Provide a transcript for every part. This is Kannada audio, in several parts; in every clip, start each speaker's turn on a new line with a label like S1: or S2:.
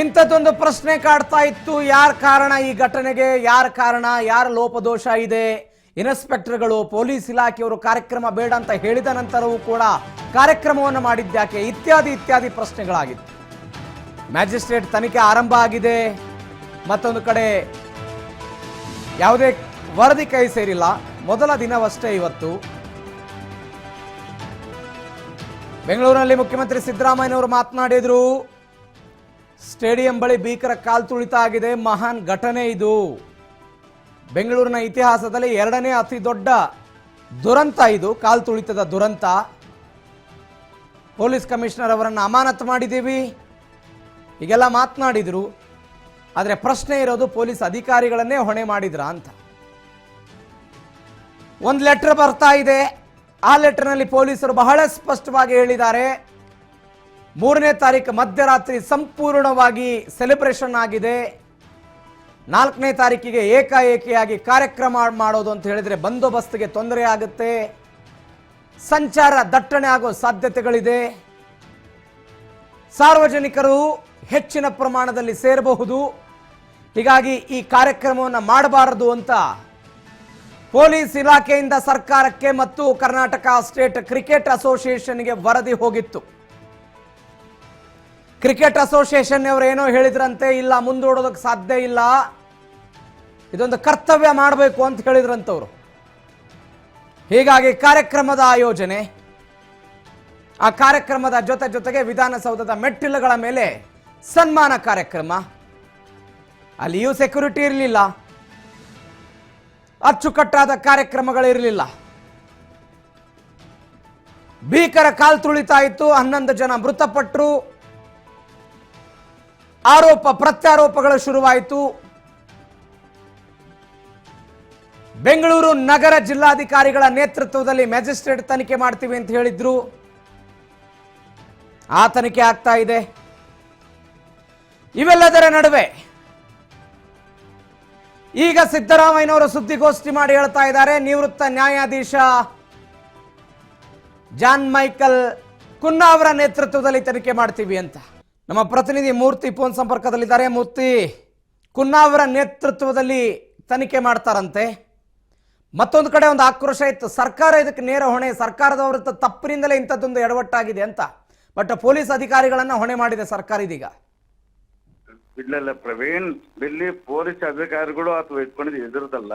S1: ಇಂಥದ್ದೊಂದು ಪ್ರಶ್ನೆ ಕಾಡ್ತಾ ಇತ್ತು. ಯಾರ ಕಾರಣ ಈ ಘಟನೆಗೆ? ಯಾರ ಕಾರಣ? ಯಾರ ಲೋಪದೋಷ ಇದೆ? ಇನ್ಸ್ಪೆಕ್ಟರ್ಗಳು, ಪೊಲೀಸ್ ಇಲಾಖೆಯವರು ಕಾರ್ಯಕ್ರಮ ಬೇಡ ಅಂತ ಹೇಳಿದ ನಂತರವೂ ಕೂಡ ಕಾರ್ಯಕ್ರಮವನ್ನು ಮಾಡಿದ್ಯಾಕೆ? ಇತ್ಯಾದಿ ಇತ್ಯಾದಿ ಪ್ರಶ್ನೆಗಳಾಗಿತ್ತು. ಮ್ಯಾಜಿಸ್ಟ್ರೇಟ್ ತನಿಖೆ ಆರಂಭ ಆಗಿದೆ. ಮತ್ತೊಂದು ಕಡೆ ಯಾವುದೇ ವರದಿ ಕೈ ಸೇರಿಲ್ಲ. ಮೊದಲ ದಿನವಷ್ಟೇ ಇವತ್ತು. ಬೆಂಗಳೂರಿನಲ್ಲಿ ಮುಖ್ಯಮಂತ್ರಿ ಸಿದ್ದರಾಮಯ್ಯನವರು ಮಾತನಾಡಿದ್ರು. ಸ್ಟೇಡಿಯಂ ಬಳಿ ಭೀಕರ ಕಾಲ್ತುಳಿತ ಆಗಿದೆ. ಮಹಾನ್ ಘಟನೆ ಇದು. ಬೆಂಗಳೂರಿನ ಇತಿಹಾಸದಲ್ಲಿ ಎರಡನೇ ಅತಿ ದೊಡ್ಡ ದುರಂತ ಇದು, ಕಾಲ್ತುಳಿತದ ದುರಂತ. ಪೊಲೀಸ್ ಕಮಿಷನರ್ ಅವರನ್ನು ಅಮಾನತು ಮಾಡಿದ್ದೀವಿ, ಹೀಗೆಲ್ಲ ಮಾತನಾಡಿದ್ರು. ಆದರೆ ಪ್ರಶ್ನೆ ಇರೋದು ಪೊಲೀಸ್ ಅಧಿಕಾರಿಗಳನ್ನೇ ಹೊಣೆ ಮಾಡಿದ್ರ ಅಂತ. ಒಂದು ಲೆಟರ್ ಬರ್ತಾ ಇದೆ. ಆ ಲೆಟರ್ನಲ್ಲಿ ಪೊಲೀಸರು ಬಹಳ ಸ್ಪಷ್ಟವಾಗಿ ಹೇಳಿದ್ದಾರೆ, 3ನೇ ತಾರೀಕು ಮಧ್ಯರಾತ್ರಿ ಸಂಪೂರ್ಣವಾಗಿ ಸೆಲೆಬ್ರೇಷನ್ ಆಗಿದೆ. 4ನೇ ತಾರೀಕಿಗೆ ಏಕಾಏಕಿಯಾಗಿ ಕಾರ್ಯಕ್ರಮ ಮಾಡೋದು ಅಂತ ಹೇಳಿದ್ರೆ ಬಂದೋಬಸ್ತ್ಗೆ ತೊಂದರೆ ಆಗುತ್ತೆ, ಸಂಚಾರ ದಟ್ಟಣೆ ಆಗೋ ಸಾಧ್ಯತೆಗಳಿದೆ, ಸಾರ್ವಜನಿಕರು ಹೆಚ್ಚಿನ ಪ್ರಮಾಣದಲ್ಲಿ ಸೇರಬಹುದು. ಹೀಗಾಗಿ ಈ ಕಾರ್ಯಕ್ರಮವನ್ನು ಮಾಡಬಾರದು ಅಂತ ಪೊಲೀಸ್ ಇಲಾಖೆಯಿಂದ ಸರ್ಕಾರಕ್ಕೆ ಮತ್ತು ಕರ್ನಾಟಕ ಸ್ಟೇಟ್ ಕ್ರಿಕೆಟ್ ಅಸೋಸಿಯೇಷನ್ಗೆ ವರದಿ ಹೋಗಿತ್ತು. ಕ್ರಿಕೆಟ್ ಅಸೋಸಿಯೇಷನ್ ಅವರು ಏನೋ ಹೇಳಿದ್ರಂತೆ, ಇಲ್ಲ ಮುಂದೂಡೋದಕ್ಕೆ ಸಾಧ್ಯ ಇಲ್ಲ, ಇದೊಂದು ಕರ್ತವ್ಯ ಮಾಡಬೇಕು ಅಂತ ಹೇಳಿದ್ರಂತವ್ರು. ಹೀಗಾಗಿ ಕಾರ್ಯಕ್ರಮದ ಆಯೋಜನೆ, ಆ ಕಾರ್ಯಕ್ರಮದ ಜೊತೆಗೆ ವಿಧಾನಸೌಧದ ಮೆಟ್ಟಿಲುಗಳ ಮೇಲೆ ಸನ್ಮಾನ ಕಾರ್ಯಕ್ರಮ, ಅಲ್ಲಿಯೂ ಸೆಕ್ಯೂರಿಟಿ ಇರಲಿಲ್ಲ, ಅಚ್ಚುಕಟ್ಟಾದ ಕಾರ್ಯಕ್ರಮಗಳಿರಲಿಲ್ಲ. ಭೀಕರ ಕಾಲ್ತುಳಿತ ಇತ್ತು. 11 ಜನ ಮೃತಪಟ್ಟರು. ಆರೋಪ ಪ್ರತ್ಯಾರೋಪಗಳು ಶುರುವಾಯಿತು. ಬೆಂಗಳೂರು ನಗರ ಜಿಲ್ಲಾಧಿಕಾರಿಗಳ ನೇತೃತ್ವದಲ್ಲಿ ಮ್ಯಾಜಿಸ್ಟ್ರೇಟ್ ತನಿಖೆ ಮಾಡ್ತೀವಿ ಅಂತ ಹೇಳಿದ್ರು. ಆ ತನಿಖೆ ಆಗ್ತಾ ಇದೆ. ಇವೆಲ್ಲದರ ನಡುವೆ ಈಗ ಸಿದ್ದರಾಮಯ್ಯನವರು ಸುದ್ದಿಗೋಷ್ಠಿ ಮಾಡಿ ಹೇಳ್ತಾ ಇದ್ದಾರೆ, ನಿವೃತ್ತ ನ್ಯಾಯಾಧೀಶ ಜಾನ್ ಮೈಕಲ್ ಕುನ್ನಾ ಅವರ ನೇತೃತ್ವದಲ್ಲಿ ತನಿಖೆ ಮಾಡ್ತೀವಿ ಅಂತ. ನಮ್ಮ ಪ್ರತಿನಿಧಿ ಮೂರ್ತಿ ಫೋನ್ ಸಂಪರ್ಕದಲ್ಲಿದ್ದಾರೆ. ಮೂರ್ತಿ, ಕುನ್ನಾ ಅವರ ನೇತೃತ್ವದಲ್ಲಿ ತನಿಖೆ ಮಾಡ್ತಾರಂತೆ. ಮತ್ತೊಂದು ಕಡೆ ಒಂದು ಆಕ್ರೋಶ ಇತ್ತು, ಸರ್ಕಾರ ಇದಕ್ಕೆ ನೇರ ಹೊಣೆ, ಸರ್ಕಾರದವರ ತಪ್ಪಿನಿಂದಲೇ ಇಂಥದ್ದೊಂದು ಎಡವಟ್ಟಾಗಿದೆ ಅಂತ. ಬಟ್ ಪೊಲೀಸ್ ಅಧಿಕಾರಿಗಳನ್ನ ಹೊಣೆ ಮಾಡಿದೆ ಸರ್ಕಾರ ಇದೀಗ.
S2: ಇಲ್ಲ ಪ್ರವೀಣ್, ಇಲ್ಲಿ ಪೊಲೀಸ್ ಅಧಿಕಾರಿಗಳು ಅಥವಾ ಇಟ್ಕೊಂಡಿದ್ದು ಎದುರದಲ್ಲ.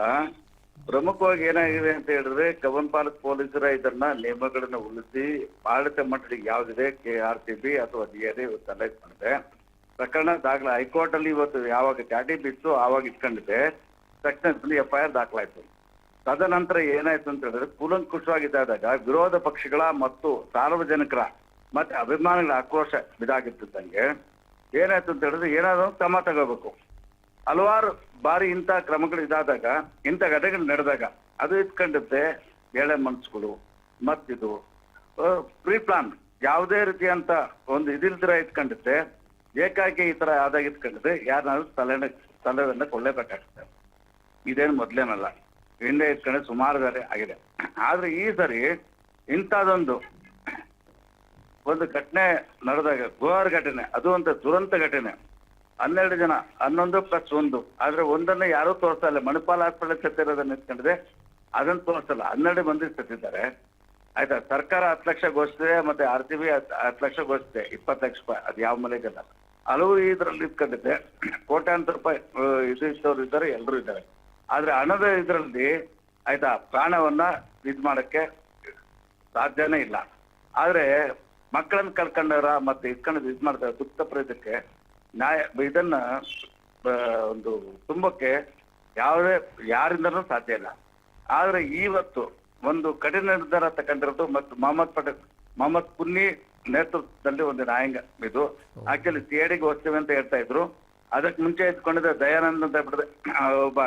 S2: ಪ್ರಮುಖವಾಗಿ ಏನಾಗಿದೆ ಅಂತ ಹೇಳಿದ್ರೆ, ಕಬ್ಬನ್ಪಾಲದ ಪೊಲೀಸರ ಇದನ್ನ ನಿಯಮಗಳನ್ನ ಉಳಿಸಿ ಆಡಳಿತ ಮಟ್ಟಕ್ಕೆ ಯಾವ್ದಿದೆ KRCB ಅಥವಾ DRA ತಲೆ ಮಾಡಿದೆ. ಪ್ರಕರಣ ದಾಖಲೆ ಹೈಕೋರ್ಟ್ ಅಲ್ಲಿ ಇವತ್ತು ಯಾವಾಗ ಚಾಟಿ ಬಿತ್ತು ಆವಾಗ ಇಟ್ಕೊಂಡಿದೆ. ತಕ್ಷಣ FIR ದಾಖಲಾಯ್ತು. ತದನಂತರ ಏನಾಯ್ತು ಅಂತ ಹೇಳಿದ್ರೆ, ಕೂಲಂಕುಷವಾಗಿದ್ದಾಗ ವಿರೋಧ ಪಕ್ಷಗಳ ಮತ್ತು ಸಾರ್ವಜನಿಕರ ಮತ್ತೆ ಅಭಿಮಾನಿಗಳ ಆಕ್ರೋಶ ಇದಾಗಿತ್ತಂಗೆ ಏನಾಯ್ತು ಅಂತ ಹೇಳಿದ್ರೆ, ಏನಾದ್ರು ಕ್ರಮ ತಗೋಬೇಕು. ಹಲವಾರು ಬಾರಿ ಇಂಥ ಕ್ರಮಗಳು ಇದಾದಾಗ, ಇಂಥ ಘಟನೆಗಳು ನಡೆದಾಗ ಅದು ಇಟ್ಕೊಂಡಿರುತ್ತೆ ಎಳೆ ಮನಸ್ಸುಗಳು ಮತ್ತಿದು ಪ್ರೀ ಪ್ಲಾನ್ ಯಾವುದೇ ರೀತಿಯಂತ ಒಂದು ಇದಿಲ್ದಿರ ಇಟ್ಕೊಂಡಿರುತ್ತೆ. ಏಕಾಏಕಿ ಈ ತರ ಆದಾಗ ಇಟ್ಕೊಂಡಿದ್ರೆ ಯಾರನ್ನಾದ್ರೂ ತಲೆಯನ್ನ ಕೊಳ್ಳೇಬೇಕಾಗ್ತದೆ. ಇದೇನು ಮೊದ್ಲೇನಲ್ಲ, ಹಿಂದೆ ಇಟ್ಕೊಂಡ್ರೆ ಸುಮಾರು ಬೇರೆ ಆಗಿದೆ. ಆದ್ರೆ ಈ ಸರಿ ಇಂಥದೊಂದು ಒಂದು ಘಟನೆ ನಡೆದಾಗ, ಗೋವಾರ್ ಘಟನೆ, ಅದು ಒಂದು ದುರಂತ ಘಟನೆ. 12 ಜನ, 11+1. ಆದ್ರೆ ಒಂದನ್ನ ಯಾರೂ ತೋರಿಸ್ತಾ ಇಲ್ಲ. ಮಣಿಪಾಲ್ ಹಾಸ್ಪಿಟಲ್ ಸತ್ತಿರೋದನ್ನ ನಿಂತ್ಕೊಂಡಿದೆ, ಅದನ್ನ ತೋರಿಸಲ್ಲ. 12 ಮಂದಿ ಸತ್ತಿದ್ದಾರೆ. ಆಯ್ತಾ, ಸರ್ಕಾರ 10 ಲಕ್ಷ ಘೋಷಿಸಿದೆ, ಮತ್ತೆ RCB 10 ಲಕ್ಷ ಘೋಷಿಸಿದೆ, 20 ಲಕ್ಷ ರೂಪಾಯಿ. ಅದು ಯಾವ ಮನೆಗಲ್ಲ. ಹಲವು ಇದ್ರಲ್ಲಿ ನಿಂತ್ಕೊಂಡಿದೆ. ಕೋಟ್ಯಾಂತರ ರೂಪಾಯಿ ಇದ್ದವ್ರು ಇದ್ದಾರೆ, ಎಲ್ಲರೂ ಇದ್ದಾರೆ. ಆದ್ರೆ ಹಣದ ಇದರಲ್ಲಿ ಆಯ್ತಾ ಪ್ರಾಣವನ್ನ ಇದ್ ಮಾಡಕ್ಕೆ ಸಾಧ್ಯನೇ ಇಲ್ಲ. ಆದ್ರೆ ಮಕ್ಕಳನ್ನ ಕಳ್ಕೊಂಡವ್ರ ಮತ್ತೆ ಇಟ್ಕೊಂಡು ಇದ್ ಮಾಡ್ತಾರೆ ದುಃಖ ಇದಕ್ಕೆ ನ್ಯಾಯ ಇದನ್ನ ಒಂದು ತುಂಬಕ್ಕೆ ಯಾರಿಂದನೂ ಸಾಧ್ಯ ಇಲ್ಲ. ಆದ್ರೆ ಇವತ್ತು ಒಂದು ಕಠಿಣ ನಿರ್ಧಾರ ತಗೊಂಡಿರೋದು ಮತ್ತು ಮೊಹಮ್ಮದ್ ಕುನ್ನಿ ನೇತೃತ್ವದಲ್ಲಿ ಒಂದು ನ್ಯಾಯಾಂಗ ಇದು. ಆಕ್ಚುಲಿ CIDಗೆ ಹೋಗ್ತೇವೆ ಅಂತ ಹೇಳ್ತಾ ಇದ್ರು. ಅದಕ್ಕೆ ಮುಂಚೆ ಇಟ್ಕೊಂಡಿದ್ದ ದಯಾನಂದ್ ಅಂತ ಬಿಡದೆ ಒಬ್ಬ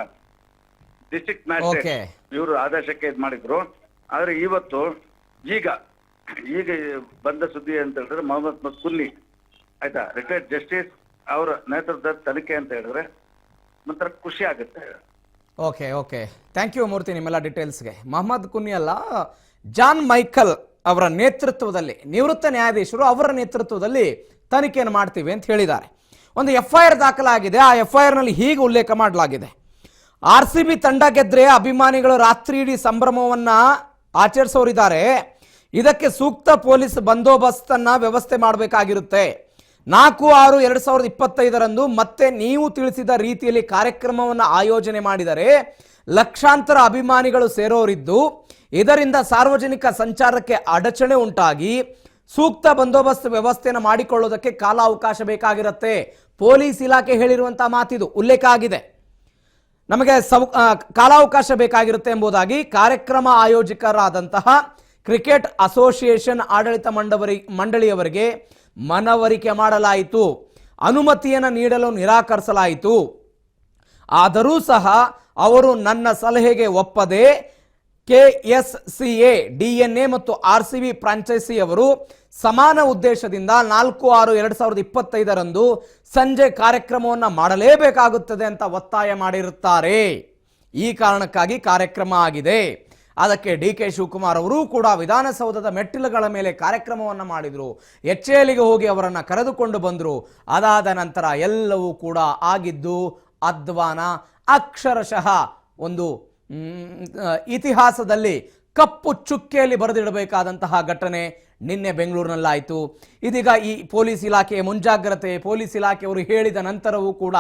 S2: ಡಿಸ್ಟ್ರಿಕ್ಟ್ ಮ್ಯಾಜಿಸ್ಟ್ರೇಟ್ ಇವರು ಆದೇಶಕ್ಕೆ ಇದ್ ಮಾಡಿದ್ರು. ಆದ್ರೆ ಇವತ್ತು ಈಗ ಬಂದ ಸುದ್ದಿ ಅಂತ ಹೇಳಿದ್ರೆ, ಮೊಹಮ್ಮದ್ ಕುನ್ನಿ ಆಯ್ತಾ ರಿಟೈರ್ಡ್ ಜಸ್ಟಿಸ್ ಅವರ ನೇತೃತ್ವದ ತನಿಖೆ ಅಂತ ಹೇಳಿದ್ರೆ ಒಂಥರ ಖುಷಿ ಆಗುತ್ತೆ.
S1: ಓಕೆ ಥ್ಯಾಂಕ್ ಯು ಮೂರ್ತಿ ನಿಮ್ಮೆಲ್ಲ ಡೀಟೇಲ್ಸ್ಗೆ. ಮೊಹಮ್ಮದ್ ಕುನ್ನಿ ಅಲ್ಲ, ಜಾನ್ ಮೈಕಲ್ ಅವರ ನೇತೃತ್ವದಲ್ಲಿ, ನಿವೃತ್ತ ನ್ಯಾಯಾಧೀಶರು ಅವರ ನೇತೃತ್ವದಲ್ಲಿ ತನಿಖೆಯನ್ನು ಮಾಡ್ತೀವಿ ಅಂತ ಹೇಳಿದ್ದಾರೆ. ಒಂದು FIR ದಾಖಲಾಗಿದೆ. ಆ FIR ನಲ್ಲಿ ಹೀಗೆ ಉಲ್ಲೇಖ ಮಾಡಲಾಗಿದೆ: RCB ತಂಡ ಗೆದ್ರೆ ಅಭಿಮಾನಿಗಳು ರಾತ್ರಿ ಇಡೀ ಸಂಭ್ರಮವನ್ನ ಆಚರಿಸೋರಿದ್ದಾರೆ. ಇದಕ್ಕೆ ಸೂಕ್ತ ಪೊಲೀಸ್ ಬಂದೋಬಸ್ತನ್ನ ವ್ಯವಸ್ಥೆ ಮಾಡಬೇಕಾಗಿರುತ್ತೆ. 4/6/2025 ಮತ್ತೆ ನೀವು ತಿಳಿಸಿದ ರೀತಿಯಲ್ಲಿ ಕಾರ್ಯಕ್ರಮವನ್ನು ಆಯೋಜನೆ ಮಾಡಿದರೆ ಲಕ್ಷಾಂತರ ಅಭಿಮಾನಿಗಳು ಸೇರೋರಿದ್ದು ಇದರಿಂದ ಸಾರ್ವಜನಿಕ ಸಂಚಾರಕ್ಕೆ ಅಡಚಣೆ ಉಂಟಾಗಿ ಸೂಕ್ತ ಬಂದೋಬಸ್ತ್ ವ್ಯವಸ್ಥೆಯನ್ನು ಮಾಡಿಕೊಳ್ಳೋದಕ್ಕೆ ಕಾಲಾವಕಾಶ ಬೇಕಾಗಿರುತ್ತೆ. ಪೊಲೀಸ್ ಇಲಾಖೆ ಹೇಳಿರುವಂತಹ ಮಾತಿದು ಉಲ್ಲೇಖ ಆಗಿದೆ. ನಮಗೆ ಕಾಲಾವಕಾಶ ಬೇಕಾಗಿರುತ್ತೆ ಎಂಬುದಾಗಿ ಕಾರ್ಯಕ್ರಮ ಆಯೋಜಕರಾದಂತಹ ಕ್ರಿಕೆಟ್ ಅಸೋಸಿಯೇಷನ್ ಆಡಳಿತ ಮಂಡಳಿಯವರಿಗೆ ಮನವರಿಕೆ ಮಾಡಲಾಯಿತು. ಅನುಮತಿಯನ್ನು ನೀಡಲು ನಿರಾಕರಿಸಲಾಯಿತು. ಆದರೂ ಸಹ ಅವರು ನನ್ನ ಸಲಹೆಗೆ ಒಪ್ಪದೆ KSCA, DNA ಮತ್ತು RCB ಫ್ರಾಂಚೈಸಿಯವರು ಸಮಾನ ಉದ್ದೇಶದಿಂದ 4/6/2025 ಸಂಜೆ ಕಾರ್ಯಕ್ರಮವನ್ನು ಮಾಡಲೇಬೇಕಾಗುತ್ತದೆ ಅಂತ ಒತ್ತಾಯ ಮಾಡಿರುತ್ತಾರೆ. ಈ ಕಾರಣಕ್ಕಾಗಿ ಕಾರ್ಯಕ್ರಮ ಆಗಿದೆ. ಅದಕ್ಕೆ DK ಶಿವಕುಮಾರ್ ಅವರು ಕೂಡ ವಿಧಾನಸೌಧದ ಮೆಟ್ಟಿಲುಗಳ ಮೇಲೆ ಕಾರ್ಯಕ್ರಮವನ್ನು ಮಾಡಿದರು. HALಗೆ ಹೋಗಿ ಅವರನ್ನು ಕರೆದುಕೊಂಡು ಬಂದರು. ಅದಾದ ನಂತರ ಎಲ್ಲವೂ ಕೂಡ ಆಗಿದ್ದು ಅಧ್ವಾನ ಅಕ್ಷರಶಃ ಒಂದು ಇತಿಹಾಸದಲ್ಲಿ ಕಪ್ಪು ಚುಕ್ಕೆಯಲ್ಲಿ ಬರೆದಿಡಬೇಕಾದಂತಹ ಘಟನೆ ನಿನ್ನೆ ಬೆಂಗಳೂರಿನಲ್ಲಾಯಿತು. ಇದೀಗ ಈ ಪೊಲೀಸ್ ಇಲಾಖೆಯ ಮುಂಜಾಗ್ರತೆ, ಪೊಲೀಸ್ ಇಲಾಖೆಯವರು ಹೇಳಿದ ನಂತರವೂ ಕೂಡ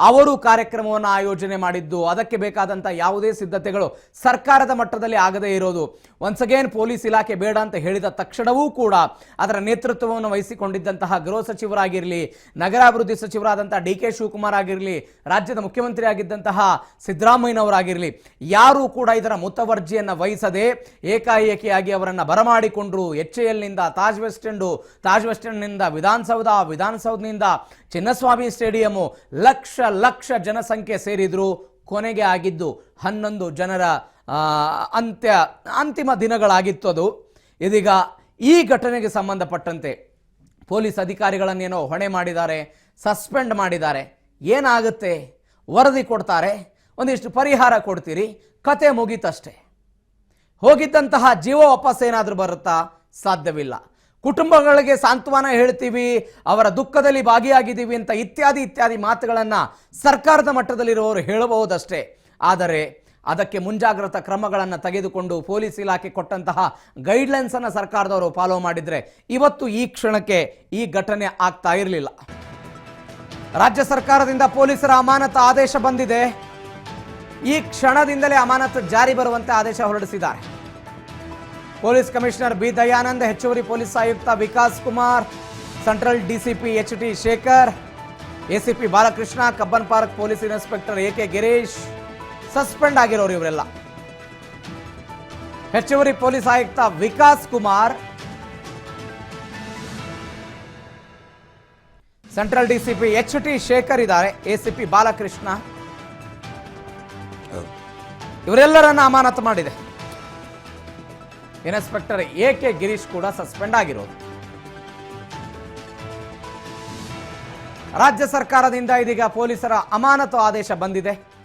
S1: ಅವರು ಕಾರ್ಯಕ್ರಮವನ್ನು ಆಯೋಜನೆ ಮಾಡಿದ್ದು, ಅದಕ್ಕೆ ಬೇಕಾದಂಥ ಯಾವುದೇ ಸಿದ್ಧತೆಗಳು ಸರ್ಕಾರದ ಮಟ್ಟದಲ್ಲಿ ಆಗದೇ ಇರೋದು. ಒನ್ಸ್ ಅಗೇನ್ ಪೊಲೀಸ್ ಇಲಾಖೆ ಬೇಡ ಅಂತ ಹೇಳಿದ ತಕ್ಷಣವೂ ಕೂಡ ಅದರ ನೇತೃತ್ವವನ್ನು ವಹಿಸಿಕೊಂಡಿದ್ದಂತಹ ಗೃಹ ಸಚಿವರಾಗಿರಲಿ, ನಗರಾಭಿವೃದ್ಧಿ ಸಚಿವರಾದಂತಹ DK ಶಿವಕುಮಾರ್ ಆಗಿರಲಿ, ರಾಜ್ಯದ ಮುಖ್ಯಮಂತ್ರಿ ಆಗಿದ್ದಂತಹ ಸಿದ್ದರಾಮಯ್ಯನವರಾಗಿರಲಿ, ಯಾರೂ ಕೂಡ ಇದರ ಮುತುವರ್ಜಿಯನ್ನು ವಹಿಸದೆ ಏಕಾಏಕಿಯಾಗಿ ಅವರನ್ನು ಬರಮಾಡಿಕೊಂಡ್ರು. HAL ತಾಜ್ ವೆಸ್ಟ್ ಎಂಡ್ನಿಂದ ವಿಧಾನಸೌಧನಿಂದ ಚಿನ್ನಸ್ವಾಮಿ ಸ್ಟೇಡಿಯಂ ಲಕ್ಷ ಜನಸಂಖ್ಯೆ ಸೇರಿದ್ರು. ಕೊನೆಗೆ ಆಗಿದ್ದು 11 ಜನರ ಅಂತಿಮ ದಿನಗಳಾಗಿತ್ತು ಅದು. ಇದೀಗ ಈ ಘಟನೆಗೆ ಸಂಬಂಧಪಟ್ಟಂತೆ ಪೊಲೀಸ್ ಅಧಿಕಾರಿಗಳನ್ನೇನೋ ಹೊಣೆ ಮಾಡಿದ್ದಾರೆ, ಸಸ್ಪೆಂಡ್ ಮಾಡಿದ್ದಾರೆ. ಏನಾಗುತ್ತೆ? ವರದಿ ಕೊಡ್ತಾರೆ, ಒಂದಿಷ್ಟು ಪರಿಹಾರ ಕೊಡ್ತೀರಿ, ಕತೆ ಮುಗೀತಷ್ಟೇ. ಹೋಗಿದ್ದಂತಹ ಜೀವ ವಾಪಸ್ ಏನಾದರೂ ಬರುತ್ತಾ? ಸಾಧ್ಯವಿಲ್ಲ. ಕುಟುಂಬಗಳಿಗೆ ಸಾಂತ್ವನ ಹೇಳ್ತೀವಿ, ಅವರ ದುಃಖದಲ್ಲಿ ಭಾಗಿಯಾಗಿದ್ದೀವಿ ಅಂತ ಇತ್ಯಾದಿ ಮಾತುಗಳನ್ನು ಸರ್ಕಾರದ ಮಟ್ಟದಲ್ಲಿರುವವರು ಹೇಳಬಹುದಷ್ಟೇ. ಆದರೆ ಅದಕ್ಕೆ ಮುಂಜಾಗ್ರತಾ ಕ್ರಮಗಳನ್ನು ತೆಗೆದುಕೊಂಡು ಪೊಲೀಸ್ ಇಲಾಖೆ ಕೊಟ್ಟಂತಹ ಗೈಡ್ಲೈನ್ಸ್ ಅನ್ನು ಸರ್ಕಾರದವರು ಫಾಲೋ ಮಾಡಿದ್ರೆ ಇವತ್ತು ಈ ಕ್ಷಣಕ್ಕೆ ಈ ಘಟನೆ ಆಗ್ತಾ ಇರಲಿಲ್ಲ. ರಾಜ್ಯ ಸರ್ಕಾರದಿಂದ ಪೊಲೀಸರ ಅಮಾನತು ಆದೇಶ ಬಂದಿದೆ. ಈ ಕ್ಷಣದಿಂದಲೇ ಅಮಾನತು ಜಾರಿ ಬರುವಂತೆ ಆದೇಶ ಹೊರಡಿಸಿದ್ದಾರೆ. ಪೊಲೀಸ್ ಕಮಿಷನರ್ ಬಿ ದಯಾನಂದ್, ಹೆಚ್ಚುವರಿ ಪೊಲೀಸ್ ಆಯುಕ್ತ Vikas Kumar, central DCP HT Shekhar, ACP Balakrishna, Cubbon park police inspector AK Girish suspend ಆಗಿರೋರು ಇವರೆಲ್ಲ. ಹೆಚ್ಚುವರಿ ಪೊಲೀಸ್ ಆಯುಕ್ತ Vikas Kumar, central DCP HT Shekhar ಇದ್ದಾರೆ, ACP ಬಾಲಕೃಷ್ಣ, ಇವರೆಲ್ಲರನ್ನ ಅಮಾನತು ಮಾಡಿದೆ. ಇನ್ಸ್ಪೆಕ್ಟರ್ AK ಗಿರೀಶ್ ಕೂಡ ಸಸ್ಪೆಂಡ್ ಆಗಿರೋದು. ರಾಜ್ಯ ಸರ್ಕಾರದಿಂದ ಇದೀಗ ಪೊಲೀಸರ ಅಮಾನತು ಆದೇಶ ಬಂದಿದೆ.